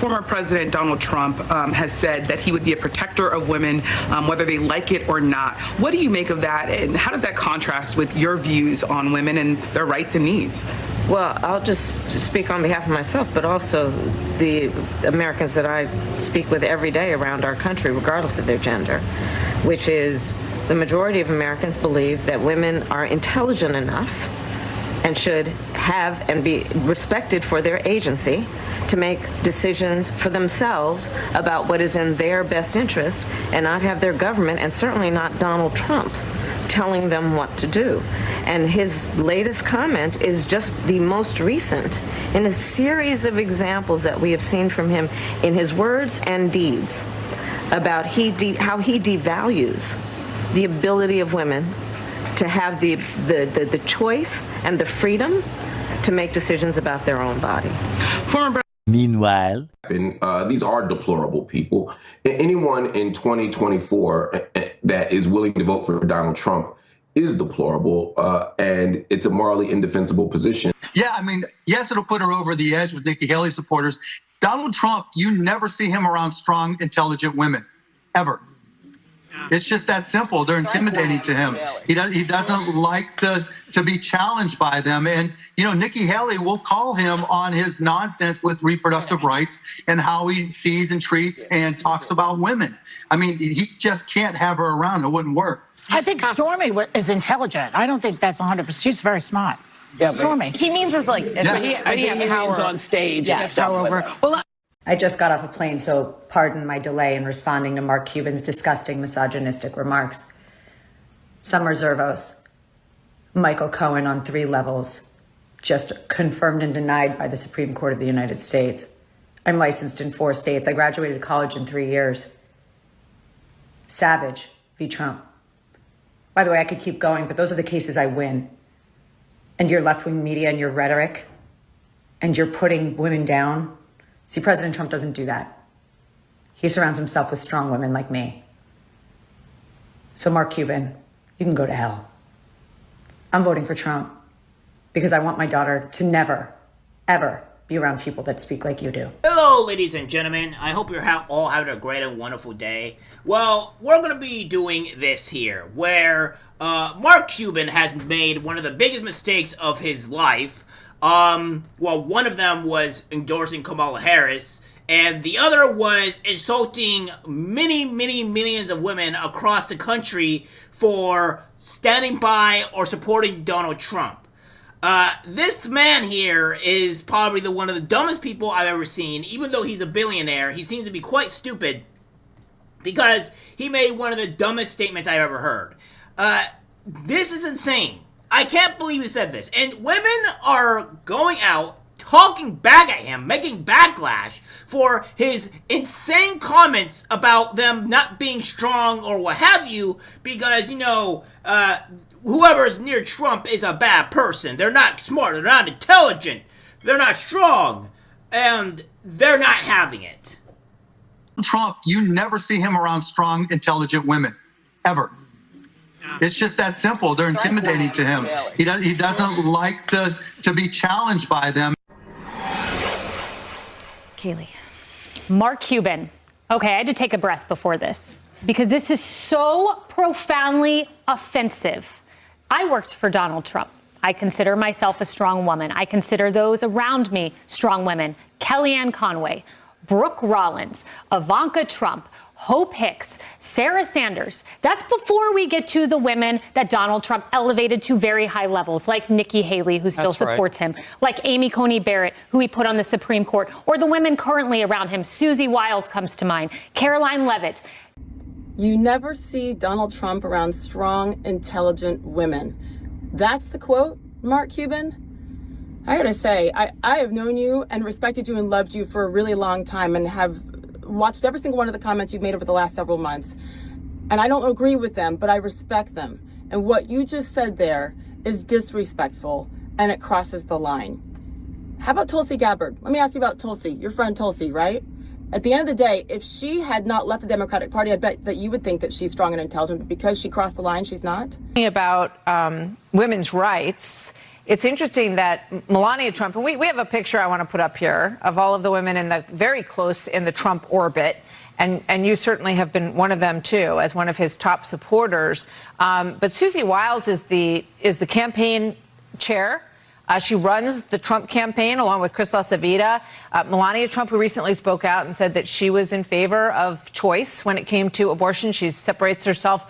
Former President Donald Trump has said that he would be a protector of women, whether they like it or not. What do you make of that, and how does that contrast with your views on women and their rights and needs? Well, I'll just speak on behalf of myself, but also the Americans that I speak with every day around our country, regardless of their gender, which is the majority of Americans believe that women are intelligent enough and should have and be respected for their agency to make decisions for themselves about what is in their best interest, and not have their government, and certainly not Donald Trump, telling them what to do. And his latest comment is just the most recent in a series of examples that we have seen from him in his words and deeds about how he devalues the ability of women to have the choice and the freedom to make decisions about their own body. Meanwhile, these are deplorable people. Anyone in 2024 that is willing to vote for Donald Trump is deplorable, and it's a morally indefensible position. Yeah, I mean, yes, it'll put her over the edge with Nikki Haley supporters. Donald Trump, you never see him around strong, intelligent women, ever. It's just that simple. They're intimidating to him. He doesn't like to be challenged by them. And, you know, Nikki Haley will call him on his nonsense with reproductive rights and how he sees and treats and talks about women. I mean, he just can't have her around. It wouldn't work. I think Stormy is intelligent. I don't think that's 100%. She's very smart. Yeah, Stormy. He means is like, yeah. he means on stage and stuff over. Well, I just got off a plane, so pardon my delay in responding to Mark Cuban's disgusting misogynistic remarks. Summer Zervos, Michael Cohen on 3 levels, just confirmed and denied by the Supreme Court of the United States. I'm licensed in 4 states. I graduated college in 3 years. Savage v. Trump. By the way, I could keep going, but those are the cases I win. And your left-wing media and your rhetoric, and you're putting women down. See, President Trump doesn't do that. He surrounds himself with strong women like me. So Mark Cuban, you can go to hell. I'm voting for Trump because I want my daughter to never, ever be around people that speak like you do. Hello, ladies and gentlemen. I hope you're all having a great and wonderful day. Well, we're going to be doing this here, where Mark Cuban has made one of the biggest mistakes of his life. Well, one of them was endorsing Kamala Harris, and the other was insulting many, many millions of women across the country for standing by or supporting Donald Trump. This man here is probably one of the dumbest people I've ever seen. Even though he's a billionaire, he seems to be quite stupid because he made one of the dumbest statements I've ever heard. This is insane. I can't believe he said this. And women are going out, talking back at him, making backlash for his insane comments about them not being strong or what have you, because, you know, whoever's near Trump is a bad person. They're not smart, they're not intelligent, they're not strong, and they're not having it. Trump, you never see him around strong, intelligent women, ever. It's just that simple. They're intimidating to him. He doesn't like to be challenged by them. Kaylee. Mark Cuban. Okay, I had to take a breath before this because this is so profoundly offensive. I worked for Donald Trump. I consider myself a strong woman. I consider those around me strong women. Kellyanne Conway, Brooke Rollins, Ivanka Trump, Hope Hicks, Sarah Sanders. That's before we get to the women that Donald Trump elevated to very high levels, like Nikki Haley, who still supports him, like Amy Coney Barrett, who he put on the Supreme Court, or the women currently around him. Susie Wiles comes to mind, Caroline Leavitt. You never see Donald Trump around strong, intelligent women. That's the quote, Mark Cuban. I gotta say, I have known you and respected you and loved you for a really long time and have watched every single one of the comments you've made over the last several months. And I don't agree with them, but I respect them. And what you just said there is disrespectful and it crosses the line. How about Tulsi Gabbard? Let me ask you about Tulsi, your friend Tulsi, right? At the end of the day, if she had not left the Democratic Party, I bet that you would think that she's strong and intelligent, but because she crossed the line, she's not. About women's rights it's interesting that Melania Trump, and we have a picture I want to put up here of all of the women in the very close in the Trump orbit. And you certainly have been one of them, too, as one of his top supporters. But Susie Wiles is the campaign chair. She runs the Trump campaign along with Chris LaCivita. Melania Trump, who recently spoke out and said that she was in favor of choice when it came to abortion. She separates herself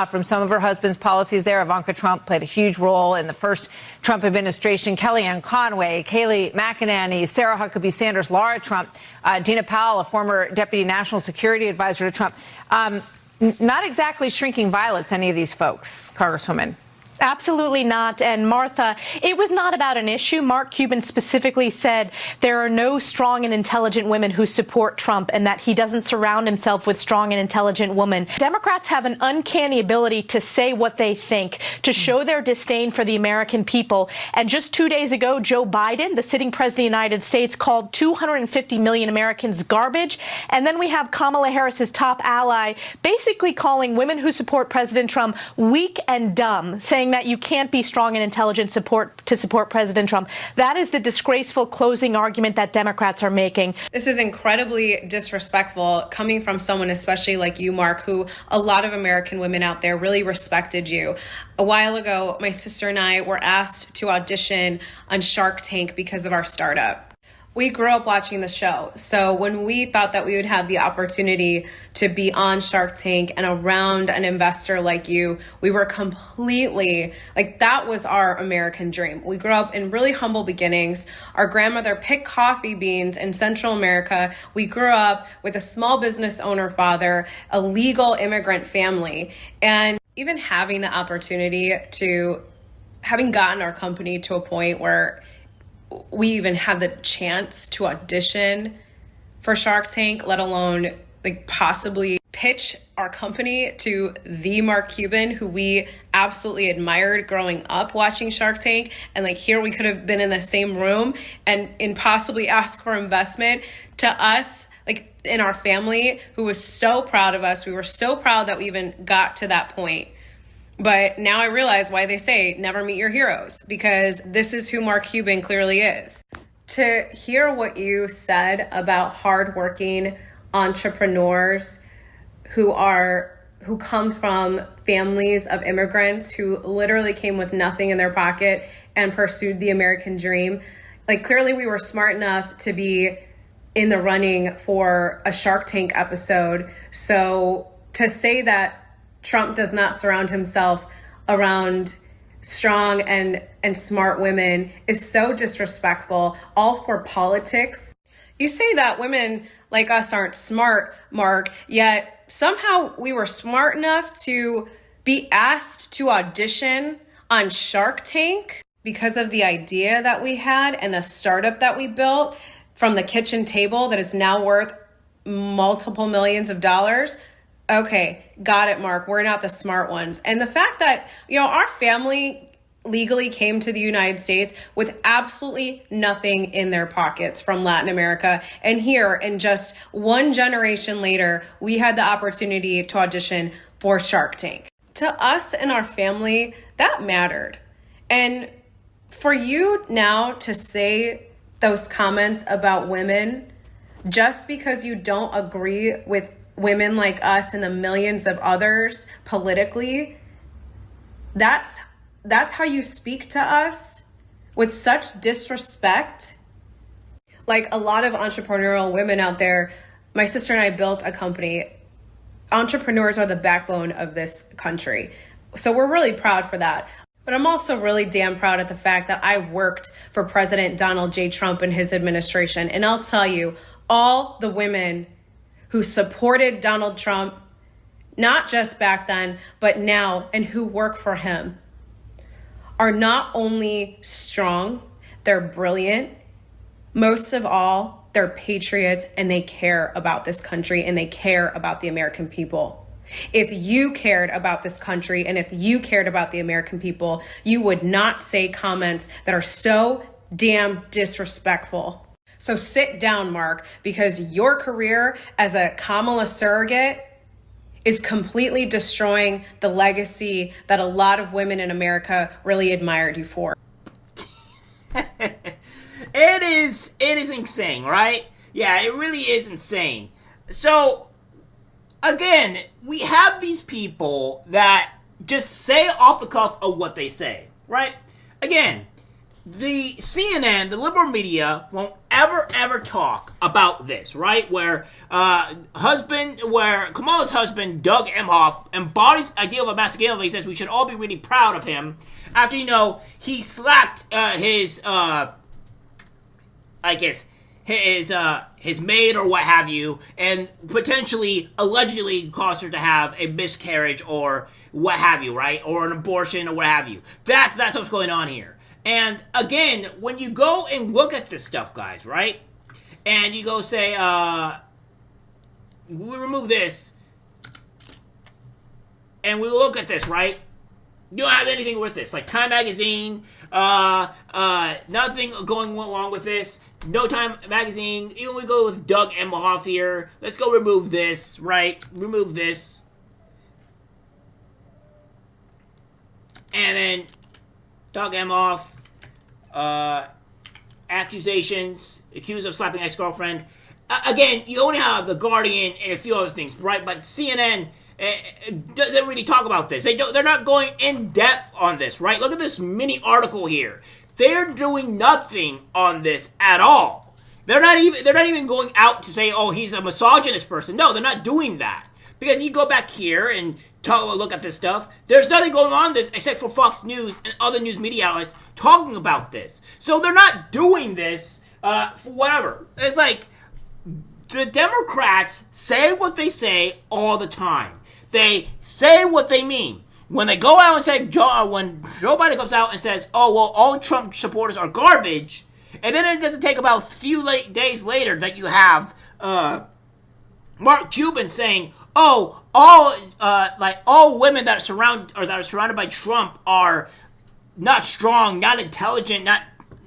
from some of her husband's policies there. Ivanka Trump played a huge role in the first Trump administration. Kellyanne Conway, Kayleigh McEnany, Sarah Huckabee Sanders, Laura Trump, Dina Powell, a former deputy national security advisor to Trump. Not exactly shrinking violets, any of these folks, Congresswoman. Absolutely not. And Martha, it was not about an issue. Mark Cuban specifically said there are no strong and intelligent women who support Trump and that he doesn't surround himself with strong and intelligent women. Democrats have an uncanny ability to say what they think, to show their disdain for the American people. And just 2 days ago, Joe Biden, the sitting president of the United States, called 250 million Americans garbage. And then we have Kamala Harris's top ally basically calling women who support President Trump weak and dumb, saying that you can't be strong and intelligent to support President Trump. That is the disgraceful closing argument that Democrats are making. This is incredibly disrespectful coming from someone, especially like you, Mark, who a lot of American women out there really respected you. A while ago, my sister and I were asked to audition on Shark Tank because of our startup. We grew up watching the show. So when we thought that we would have the opportunity to be on Shark Tank and around an investor like you, we were completely, like, that was our American dream. We grew up in really humble beginnings. Our grandmother picked coffee beans in Central America. We grew up with a small business owner father, a legal immigrant family. And even having the opportunity to, having gotten our company to a point where we even had the chance to audition for Shark Tank, let alone like possibly pitch our company to the Mark Cuban, who we absolutely admired growing up watching Shark Tank. And like here we could have been in the same room and possibly ask for investment. To us, like in our family, who was so proud of us. We were so proud that we even got to that point. But now I realize why they say never meet your heroes, because this is who Mark Cuban clearly is. To hear what you said about hardworking entrepreneurs who come from families of immigrants who literally came with nothing in their pocket and pursued the American dream, like clearly we were smart enough to be in the running for a Shark Tank episode. So to say that Trump does not surround himself around strong and smart women is so disrespectful, all for politics. You say that women like us aren't smart, Mark, yet somehow we were smart enough to be asked to audition on Shark Tank because of the idea that we had and the startup that we built from the kitchen table that is now worth multiple millions of dollars. Okay, got it, Mark. We're not the smart ones. And the fact that, our family legally came to the United States with absolutely nothing in their pockets from Latin America. And here, in just one generation later, we had the opportunity to audition for Shark Tank. To us and our family, that mattered. And for you now to say those comments about women, just because you don't agree with women like us and the millions of others politically, that's how you speak to us with such disrespect. Like a lot of entrepreneurial women out there, my sister and I built a company. Entrepreneurs are the backbone of this country. So we're really proud for that. But I'm also really damn proud of the fact that I worked for President Donald J. Trump and his administration. And I'll tell you, all the women who supported Donald Trump, not just back then, but now, and who work for him, are not only strong, they're brilliant. Most of all, they're patriots and they care about this country and they care about the American people. If you cared about this country and if you cared about the American people, you would not say comments that are so damn disrespectful. So sit down, Mark, because your career as a Kamala surrogate is completely destroying the legacy that a lot of women in America really admired you for. It is insane, right? Yeah, it really is insane. So, again, we have these people that just say off the cuff of what they say, right? Again, the CNN, the liberal media, won't ever talk about this, right? Where Kamala's husband, Doug Emhoff, embodies the idea of a masculinity. He says we should all be really proud of him after, he slapped his maid or what have you, and potentially, allegedly caused her to have a miscarriage or what have you, right? Or an abortion or what have you. That's what's going on here. And again, when you go and look at this stuff, guys, right? And you go say, we remove this, and we look at this, right? You don't have anything with this. Like Time Magazine, nothing going along with this. No Time Magazine. Even we go with Doug Emhoff here. Let's go remove this, right? Remove this. And then Doug Emhoff, accusations, accused of slapping ex-girlfriend. Again, you only have The Guardian and a few other things, right? But CNN doesn't really talk about this. They're not going in depth on this, right? Look at this mini article here. They're doing nothing on this at all. They're not even going out to say, oh, he's a misogynist person. No, they're not doing that. Because you go back here and look at this stuff, there's nothing going on this except for Fox News and other news media outlets talking about this. So they're not doing this for whatever. It's like the Democrats say what they say all the time. They say what they mean. When they go out and say, when Joe Biden comes out and says, oh, well, all Trump supporters are garbage, and then it doesn't take about a few days later that you have Mark Cuban saying, oh, all women that are surrounded by Trump are not strong, not intelligent, not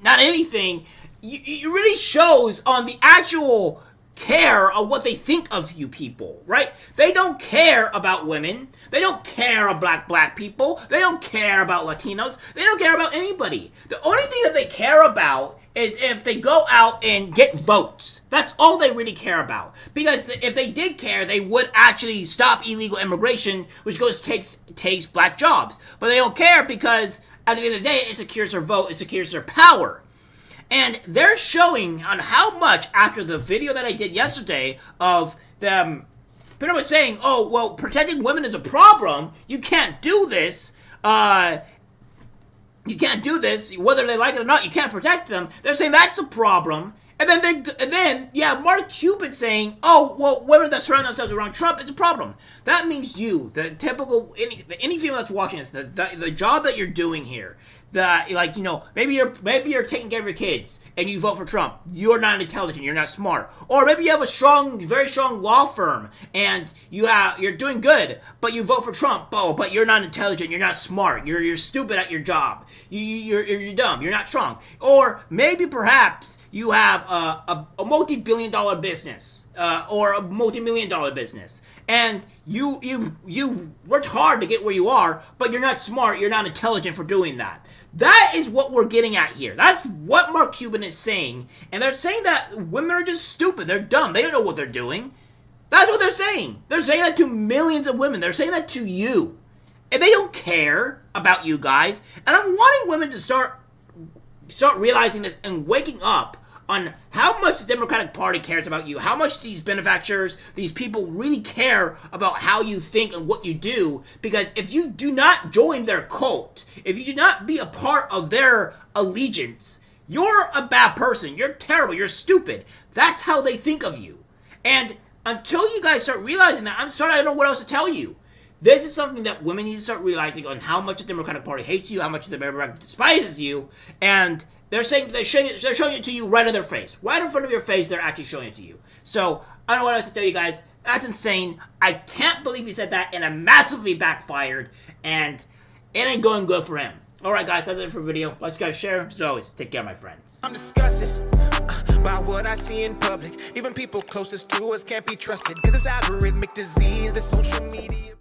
anything. It really shows on the actual care of what they think of you people, right? They don't care about women. They don't care about black people. They don't care about Latinos. They don't care about anybody. The only thing that they care about is if they go out and get votes. That's all they really care about. Because if they did care, they would actually stop illegal immigration, which takes black jobs. But they don't care because at the end of the day, it secures their vote, it secures their power. And they're showing on how much, after the video that I did yesterday of them pretty much saying, oh, well, protecting women is a problem. You can't do this. You can't do this, whether they like it or not. You can't protect them. They're saying that's a problem. And then Mark Cuban saying, oh, well, women that surround themselves around Trump is a problem. That means you, the typical, any female that's watching this, the job that you're doing here, maybe you're taking care of your kids and you vote for Trump. You're not intelligent. You're not smart. Or maybe you have a very strong law firm and you're doing good, but you vote for Trump. Oh, but you're not intelligent. You're not smart. You're stupid at your job. You're dumb. You're not strong. Or maybe perhaps you have a multi-billion-dollar business or a multi-million-dollar business, and you worked hard to get where you are, but you're not smart. You're not intelligent for doing that. That is what we're getting at here. That's what Mark Cuban is saying. And they're saying that women are just stupid. They're dumb. They don't know what they're doing. That's what they're saying. They're saying that to millions of women. They're saying that to you. And they don't care about you guys. And I'm wanting women to start realizing this and waking up on how much the Democratic Party cares about you, how much these benefactors, these people really care about how you think and what you do. Because if you do not join their cult, if you do not be a part of their allegiance, you're a bad person. You're terrible. You're stupid. That's how they think of you. And until you guys start realizing that, I don't know what else to tell you. This is something that women need to start realizing on how much the Democratic Party hates you, how much the Democratic despises you, and they're showing it to you right in their face. Right in front of your face, they're actually showing it to you. So, I don't know what else to tell you guys. That's insane. I can't believe he said that, and it massively backfired, and it ain't going good for him. Alright guys, that's it for the video. Let's guys share. As always, take care, my friends. I'm disgusted by what I see in public. Even people closest to us can't be trusted, because it's algorithmic disease, the social media.